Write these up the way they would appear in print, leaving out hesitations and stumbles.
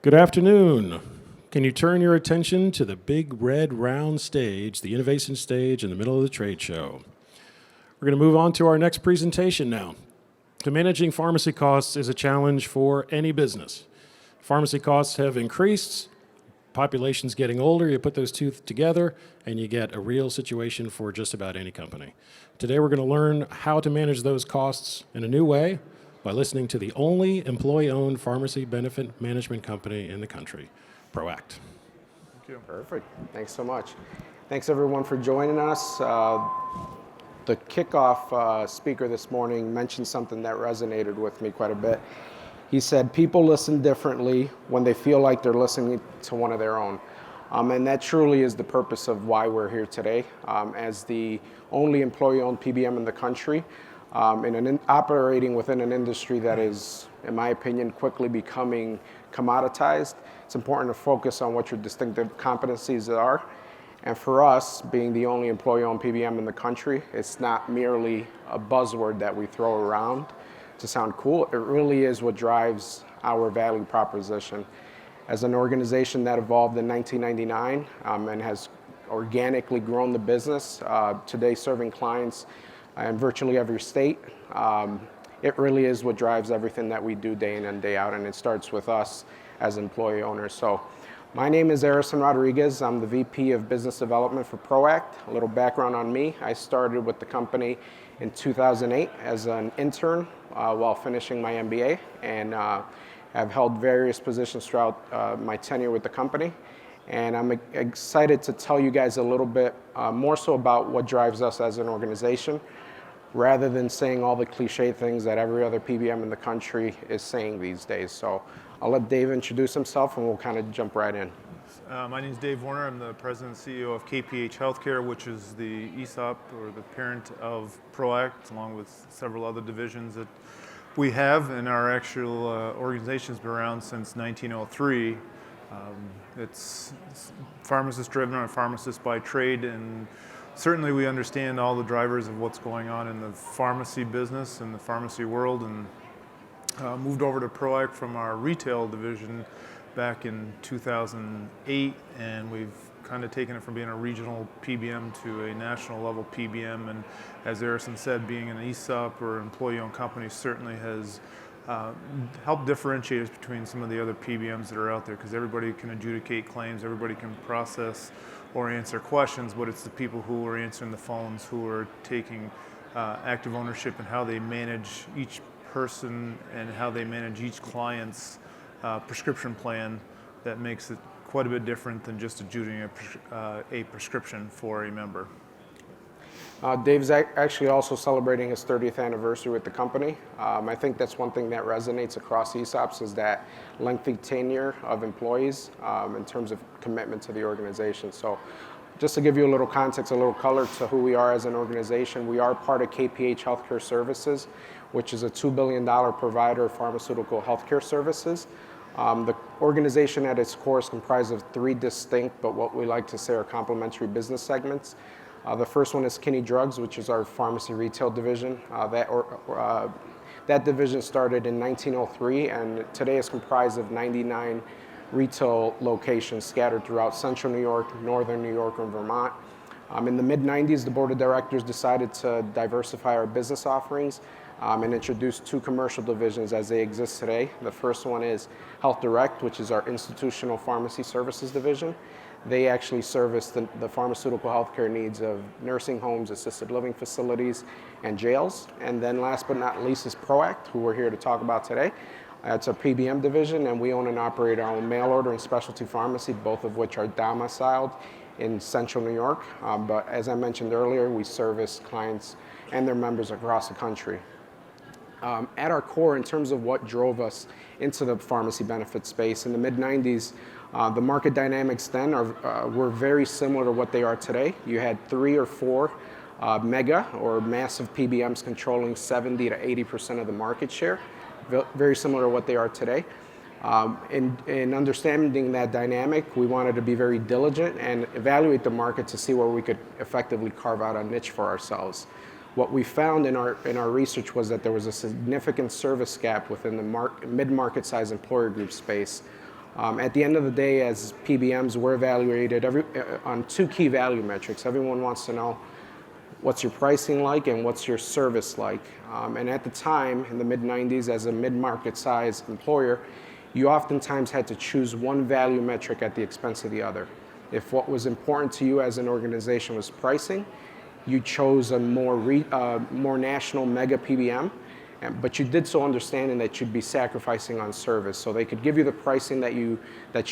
Good afternoon. Can you turn your attention to the big red round stage, the innovation stage in the middle of the trade show? We're going to move on to our next presentation now. Managing pharmacy costs is a challenge for any business. Pharmacy costs have increased, population's getting older, you put those two together, and you get a real situation for just about any company. Today we're going to learn how to manage those costs in a new way by listening to the only employee-owned pharmacy benefit management company in the country, ProAct. Thank you. Perfect. Thanks so much. Thanks everyone for joining us. The kickoff speaker this morning mentioned something that resonated with me quite a bit. He said people listen differently when they feel like they're listening to one of their own. And that truly is the purpose of why we're here today. As the only employee-owned PBM in the country, operating within an industry that is, in my opinion, quickly becoming commoditized, it's important to focus on what your distinctive competencies are. And for us, being the only employee-owned PBM in the country, it's not merely a buzzword that we throw around to sound cool. It really is what drives our value proposition. As an organization that evolved in 1999 and has organically grown the business, today serving clients in virtually every state, it really is what drives everything that we do day in and day out, and it starts with us as employee owners. So my name is Harrison Rodriguez. I'm the VP of Business Development for ProAct. A little background on me. I started with the company in 2008 as an intern while finishing my MBA, and have held various positions throughout my tenure with the company. And I'm excited to tell you guys a little bit more so about what drives us as an organization, rather than saying all the cliche things that every other PBM in the country is saying these days. So I'll let Dave introduce himself and we'll kind of jump right in. My name is Dave Warner. I'm the president and CEO of KPH Healthcare, which is the ESOP, or the parent of ProAct, along with several other divisions that we have. And our actual organization's been around since 1903. It's pharmacist driven, or pharmacist by trade, and certainly we understand all the drivers of what's going on in the pharmacy business and the pharmacy world, and moved over to ProAct from our retail division back in 2008, and we've kind of taken it from being a regional PBM to a national level PBM. And as Harrison said, being an ESOP or employee-owned company certainly has helped differentiate us between some of the other PBMs that are out there, because everybody can adjudicate claims, everybody can process or answer questions, but it's the people who are answering the phones who are taking active ownership in how they manage each person and how they manage each client's prescription plan that makes it quite a bit different than just adjudicating a prescription for a member. Dave's actually also celebrating his 30th anniversary with the company. I think that's one thing that resonates across ESOPs, is that lengthy tenure of employees in terms of commitment to the organization. So just to give you a little context, a little color to who we are as an organization, we are part of KPH Healthcare Services, which is a $2 billion provider of pharmaceutical healthcare services. The organization at its core is comprised of three distinct, but what we like to say are complementary business segments. The first one is Kinney Drugs, which is our pharmacy retail division. That division started in 1903, and today is comprised of 99 retail locations scattered throughout central New York, northern New York, and Vermont. In the mid-90s, the board of directors decided to diversify our business offerings and introduce two commercial divisions as they exist today. The first one is Health Direct, which is our institutional pharmacy services division. They actually service the pharmaceutical healthcare needs of nursing homes, assisted living facilities, and jails. And then last but not least is ProAct, who we're here to talk about today. It's a PBM division, and we own and operate our own mail order and specialty pharmacy, both of which are domiciled in central New York. But as I mentioned earlier, we service clients and their members across the country. At our core, in terms of what drove us into the pharmacy benefit space, in the mid-90s, the market dynamics then were very similar to what they are today. You had 3 or 4 mega or massive PBMs controlling 70 to 80% of the market share, very similar to what they are today. In understanding that dynamic, we wanted to be very diligent and evaluate the market to see where we could effectively carve out a niche for ourselves. What we found in our research was that there was a significant service gap within the mid-market size employer group space. At the end of the day, as PBMs, we're evaluated on 2 key value metrics. Everyone wants to know what's your pricing like and what's your service like. And at the time, in the mid-90s, as a mid-market size employer, you oftentimes had to choose one value metric at the expense of the other. If what was important to you as an organization was pricing, you chose a more national mega PBM, but you did so understanding that you'd be sacrificing on service. So they could give you the pricing that you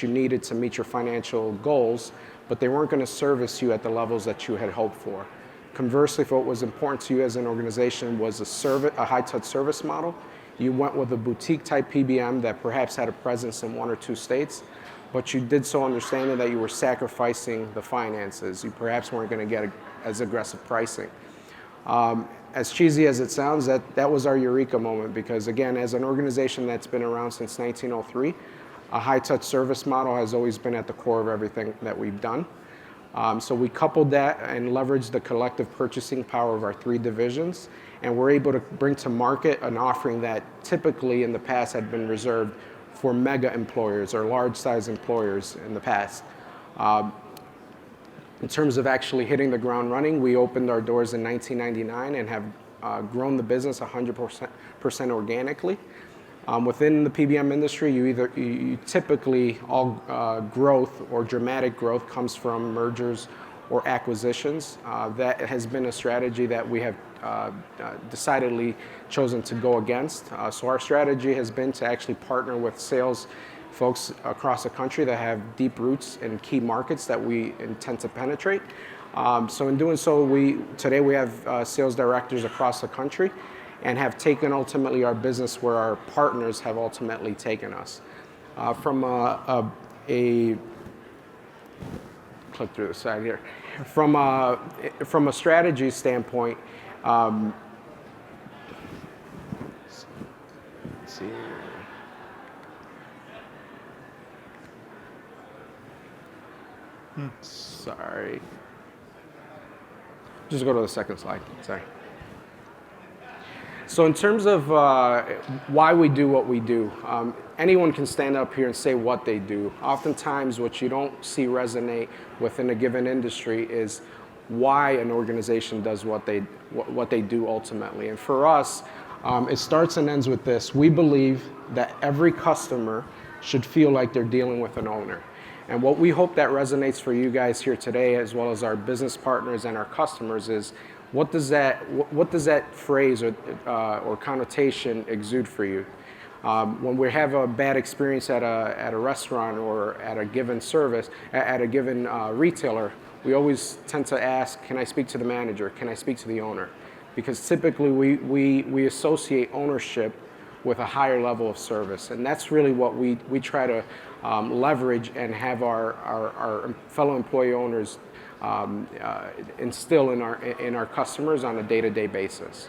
needed to meet your financial goals, but they weren't going to service you at the levels that you had hoped for. Conversely, if what was important to you as an organization was a high-touch service model, you went with a boutique-type PBM that perhaps had a presence in 1 or 2 states, but you did so understanding that you were sacrificing the finances. You perhaps weren't going to get as aggressive pricing. As cheesy as it sounds, that was our eureka moment, because again, as an organization that's been around since 1903, a high-touch service model has always been at the core of everything that we've done. So we coupled that and leveraged the collective purchasing power of our 3 divisions, and we're able to bring to market an offering that typically in the past had been reserved for mega employers or large size employers in the past. In terms of actually hitting the ground running, we opened our doors in 1999 and have grown the business 100% organically. Within the PBM industry, you typically all growth or dramatic growth comes from mergers or acquisitions. That has been a strategy that we have decidedly chosen to go against. So our strategy has been to actually partner with sales folks across the country that have deep roots in key markets that we intend to penetrate. So in doing so, today we have sales directors across the country and have taken ultimately our business where our partners have ultimately taken us. From click through the side here. From a strategy standpoint, let's see. Sorry. Just go to the second slide. Sorry. So in terms of why we do what we do, anyone can stand up here and say what they do. Oftentimes what you don't see resonate within a given industry is why an organization does what they do ultimately. And for us, it starts and ends with this. We believe that every customer should feel like they're dealing with an owner. And what we hope that resonates for you guys here today, as well as our business partners and our customers, is what does that phrase or connotation exude for you? When we have a bad experience at a restaurant or at a given service, at a given retailer, we always tend to ask, can I speak to the manager? Can I speak to the owner? Because typically we associate ownership with a higher level of service. And that's really what we try to leverage and have our fellow employee owners instill in our customers on a day-to-day basis.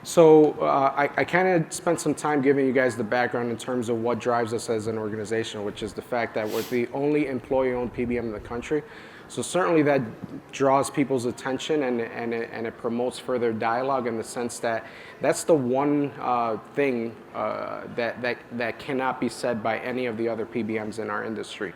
So I kind of spent some time giving you guys the background in terms of what drives us as an organization, which is the fact that we're the only employee-owned PBM in the country. So certainly that draws people's attention and it promotes further dialogue in the sense that that's the one thing that cannot be said by any of the other PBMs in our industry.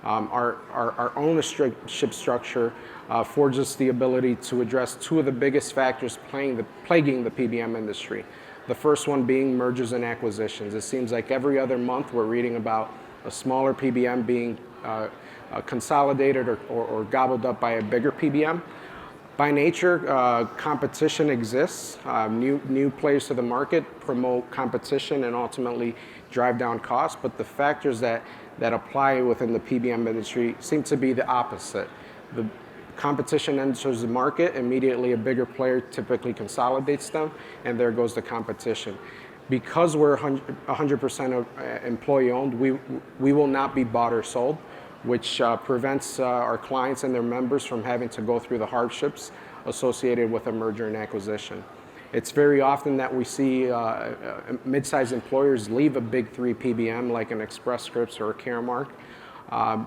Our ownership structure affords us the ability to address 2 of the biggest factors plaguing the PBM industry. The first one being mergers and acquisitions. It seems like every other month we're reading about a smaller PBM being consolidated or gobbled up by a bigger PBM. By nature, competition exists. New players to the market promote competition and ultimately drive down costs, but the factors that apply within the PBM industry seem to be the opposite. The competition enters the market, immediately a bigger player typically consolidates them, and there goes the competition. Because we're 100% employee owned, we will not be bought or sold, which prevents our clients and their members from having to go through the hardships associated with a merger and acquisition. It's very often that we see mid-sized employers leave a big 3 PBM like an Express Scripts or a Caremark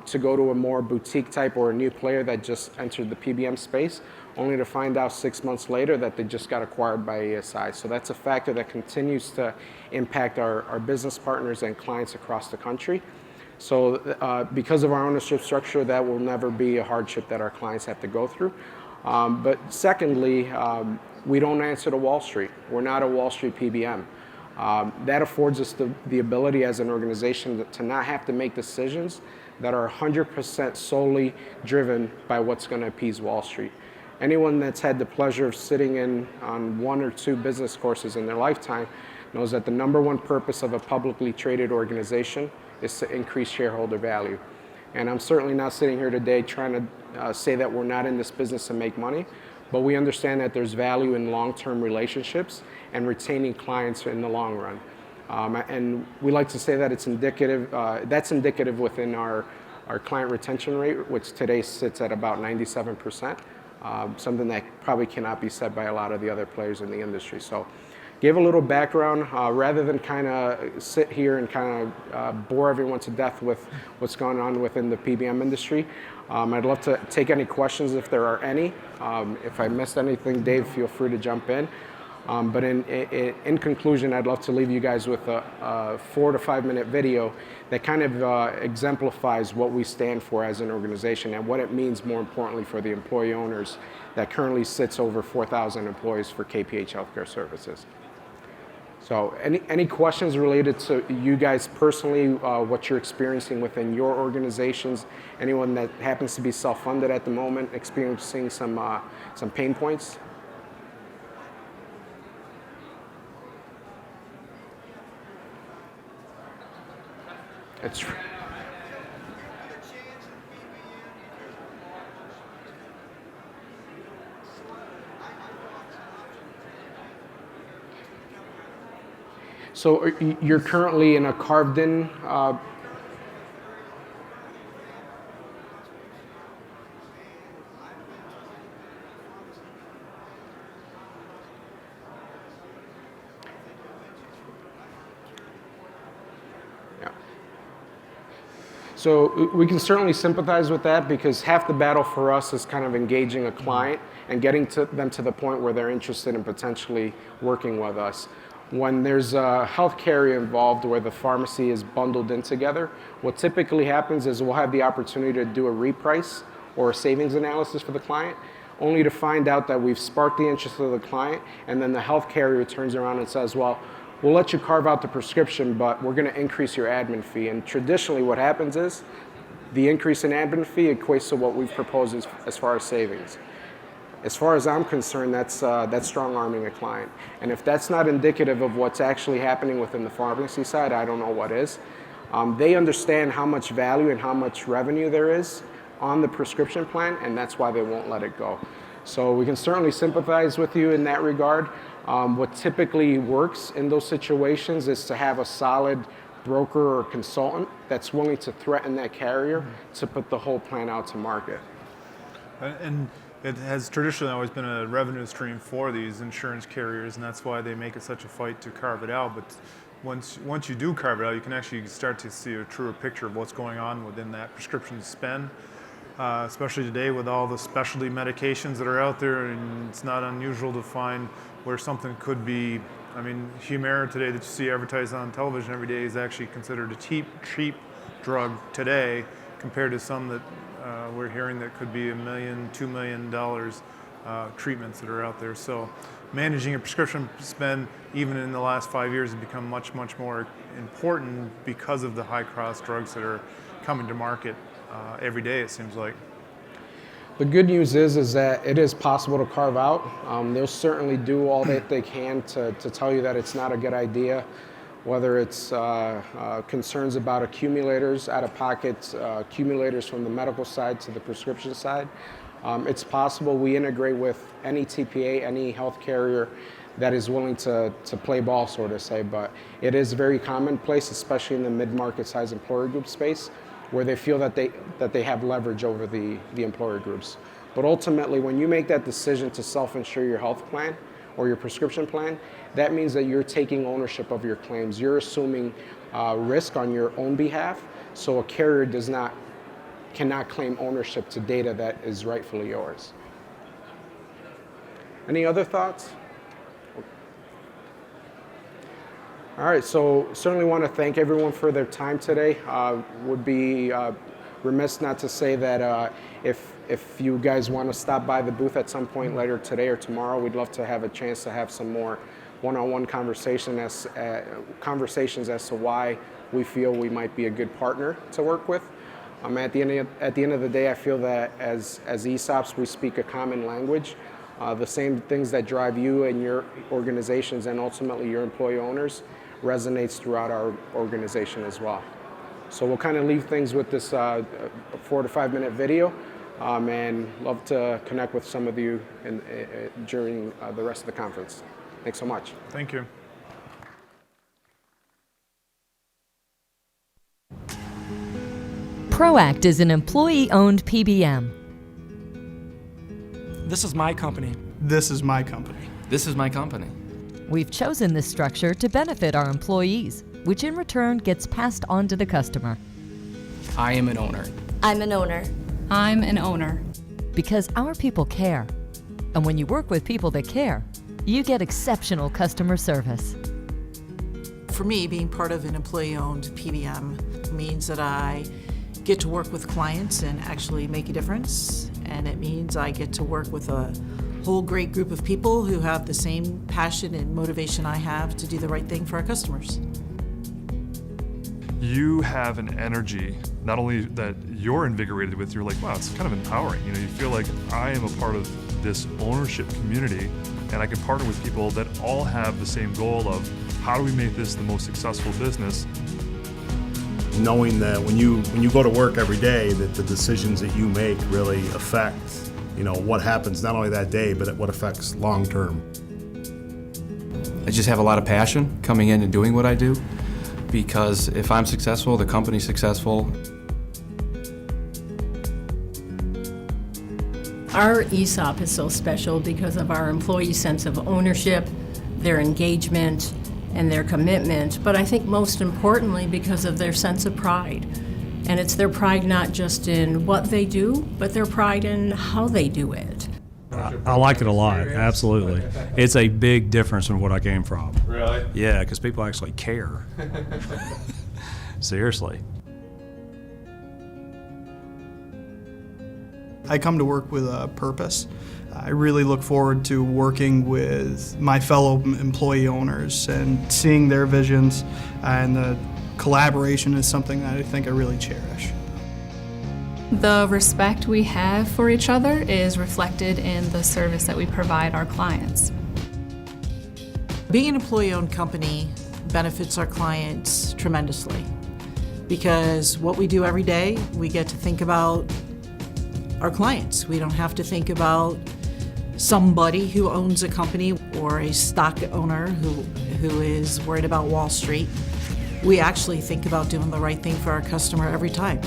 to go to a more boutique type or a new player that just entered the PBM space, only to find out 6 months later that they just got acquired by ESI. So that's a factor that continues to impact our business partners and clients across the country. So because of our ownership structure, that will never be a hardship that our clients have to go through. But secondly, we don't answer to Wall Street. We're not a Wall Street PBM. That affords us the ability as an organization to not have to make decisions that are 100% solely driven by what's going to appease Wall Street. Anyone that's had the pleasure of sitting in on 1 or 2 business courses in their lifetime knows that the number one purpose of a publicly traded organization is to increase shareholder value. And I'm certainly not sitting here today trying to say that we're not in this business to make money, but we understand that there's value in long-term relationships and retaining clients in the long run. And we like to say that it's indicative, that's indicative within our client retention rate, which today sits at about 97%, something that probably cannot be said by a lot of the other players in the industry. So give a little background, rather than kind of sit here and kind of bore everyone to death with what's going on within the PBM industry. I'd love to take any questions if there are any. If I missed anything, Dave, feel free to jump in. But in conclusion, I'd love to leave you guys with a 4 to 5 minute video that kind of exemplifies what we stand for as an organization and what it means, more importantly, for the employee owners that currently sits over 4,000 employees for KPH Healthcare Services. So any questions related to you guys personally, what you're experiencing within your organizations, anyone that happens to be self-funded at the moment, experiencing some pain points? It's So you're currently in a carved-in So we can certainly sympathize with that, because half the battle for us is kind of engaging a client and getting them to the point where they're interested in potentially working with us. When there's a health carrier involved where the pharmacy is bundled in together, what typically happens is we'll have the opportunity to do a reprice or a savings analysis for the client, only to find out that we've sparked the interest of the client, and then the health carrier turns around and says, well, we'll let you carve out the prescription, but we're going to increase your admin fee. And traditionally what happens is the increase in admin fee equates to what we've proposed as far as savings. As far as I'm concerned, that's strong-arming a client. And if that's not indicative of what's actually happening within the pharmacy side, I don't know what is. They understand how much value and how much revenue there is on the prescription plan, and that's why they won't let it go. So we can certainly sympathize with you in that regard. What typically works in those situations is to have a solid broker or consultant that's willing to threaten that carrier to put the whole plan out to market. And it has traditionally always been a revenue stream for these insurance carriers, and that's why they make it such a fight to carve it out. But once you do carve it out, you can actually start to see a truer picture of what's going on within that prescription spend, especially today with all the specialty medications that are out there. And it's not unusual to find where something could be, I mean, Humira today that you see advertised on television every day is actually considered a cheap drug today, compared to some that we're hearing that could be $1 million, $2 million treatments that are out there. So managing a prescription spend, even in the last 5 years, has become much, much more important because of the high-cost drugs that are coming to market every day, it seems like. The good news is that it is possible to carve out. They'll certainly do all that they can to tell you that it's not a good idea, whether it's concerns about accumulators, out-of-pocket accumulators from the medical side to the prescription side. It's possible. We integrate with any TPA, any health carrier that is willing to play ball, so to say, but it is very commonplace, especially in the mid-market size employer group space, where they feel that they have leverage over the employer groups. But ultimately, when you make that decision to self-insure your health plan or your prescription plan, that means that you're taking ownership of your claims. You're assuming risk on your own behalf, so a carrier does not cannot claim ownership to data that is rightfully yours. Any other thoughts? All right, so certainly want to thank everyone for their time today. Would be remiss not to say that if you guys want to stop by the booth at some point later today or tomorrow, we'd love to have a chance to have some more one-on-one conversations as to why we feel we might be a good partner to work with. At the end of the day, I feel that as ESOPs, we speak a common language. The same things that drive you and your organizations and ultimately your employee owners resonates throughout our organization as well. So we'll kind of leave things with this 4 to 5 minute video and love to connect with some of you during the rest of the conference. Thanks so much. Thank you. ProAct is an employee-owned PBM. This is my company. This is my company. This is my company. We've chosen this structure to benefit our employees, which in return gets passed on to the customer. I am an owner. I'm an owner. I'm an owner. Because our people care. And when you work with people that care, you get exceptional customer service. For me, being part of an employee-owned PBM means that I get to work with clients and actually make a difference. And it means I get to work with a whole great group of people who have the same passion and motivation I have to do the right thing for our customers. You have an energy, not only that you're invigorated with, you're like, wow, it's kind of empowering. You know, you feel like I am a part of this ownership community and I can partner with people that all have the same goal of how do we make this the most successful business. Knowing that when you go to work every day, that the decisions that you make really affect, what happens not only that day, but what affects long term. I just have a lot of passion coming in and doing what I do, because if I'm successful, the company's successful. Our ESOP is so special because of our employees' sense of ownership, their engagement, and their commitment, but I think most importantly because of their sense of pride. And it's their pride not just in what they do, but their pride in how they do it. I like it a lot, absolutely. It's a big difference from what I came from. Really? Yeah, because people actually care. Seriously. I come to work with a purpose. I really look forward to working with my fellow employee owners and seeing their visions, and the collaboration is something that I think I really cherish. The respect we have for each other is reflected in the service that we provide our clients. Being an employee-owned company benefits our clients tremendously because what we do every day, we get to think about our clients. We don't have to think about somebody who owns a company or a stock owner who is worried about Wall Street. We actually think about doing the right thing for our customer every time.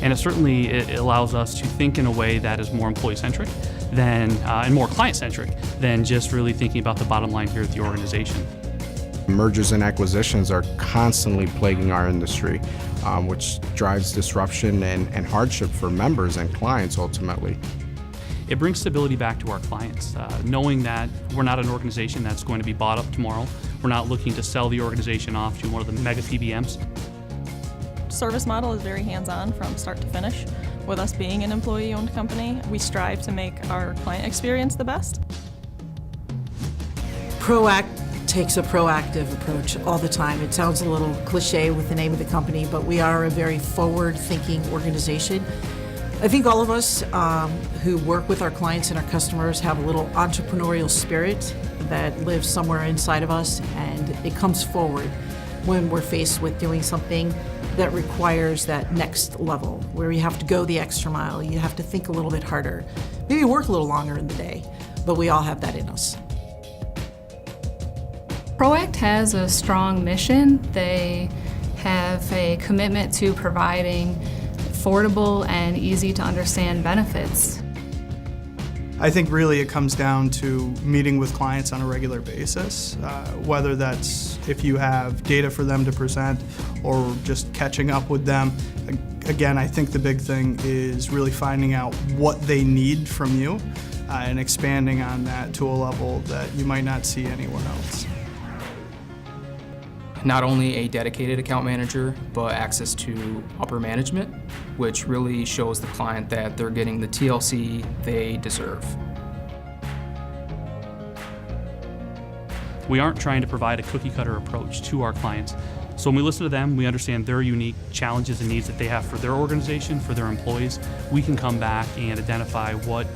And it allows us to think in a way that is more employee-centric and more client-centric than just really thinking about the bottom line here at the organization. Mergers and acquisitions are constantly plaguing our industry, which drives disruption and hardship for members and clients ultimately. It brings stability back to our clients, knowing that we're not an organization that's going to be bought up tomorrow. We're not looking to sell the organization off to one of the mega PBMs. Service model is very hands-on from start to finish. With us being an employee-owned company, we strive to make our client experience the best. ProAct takes a proactive approach all the time. It sounds a little cliche with the name of the company, but we are a very forward-thinking organization. I think all of us who work with our clients and our customers have a little entrepreneurial spirit that lives somewhere inside of us, and it comes forward when we're faced with doing something that requires that next level, where you have to go the extra mile, you have to think a little bit harder, maybe work a little longer in the day, but we all have that in us. ProAct has a strong mission. They have a commitment to providing affordable and easy to understand benefits. I think really it comes down to meeting with clients on a regular basis, whether that's if you have data for them to present or just catching up with them. Again, I think the big thing is really finding out what they need from you and expanding on that to a level that you might not see anywhere else. Not only a dedicated account manager, but access to upper management, which really shows the client that they're getting the TLC they deserve. We aren't trying to provide a cookie-cutter approach to our clients. So when we listen to them, we understand their unique challenges and needs that they have for their organization, for their employees. We can come back and identify what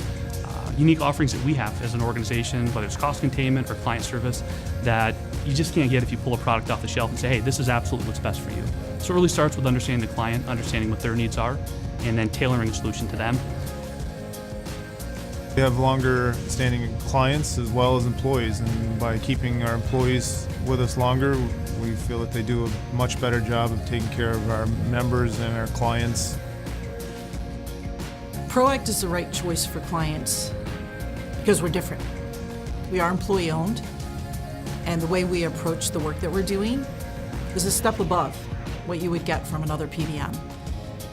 unique offerings that we have as an organization, whether it's cost containment or client service, that you just can't get if you pull a product off the shelf and say, hey, this is absolutely what's best for you. So it really starts with understanding the client, understanding what their needs are, and then tailoring a solution to them. We have longer standing clients as well as employees, and by keeping our employees with us longer, we feel that they do a much better job of taking care of our members and our clients. ProAct is the right choice for clients because we're different. We are employee-owned, and the way we approach the work that we're doing is a step above what you would get from another PBM.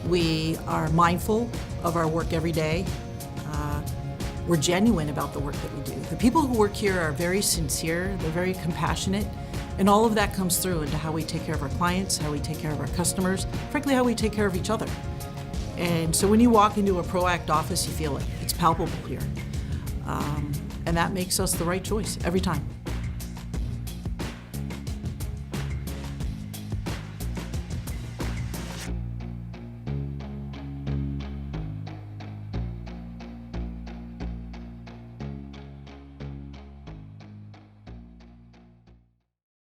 We are mindful of our work every day. We're genuine about the work that we do. The people who work here are very sincere, they're very compassionate, and all of that comes through into how we take care of our clients, how we take care of our customers, frankly, how we take care of each other. And so when you walk into a ProAct office, you feel it. It's palpable here. And that makes us the right choice every time.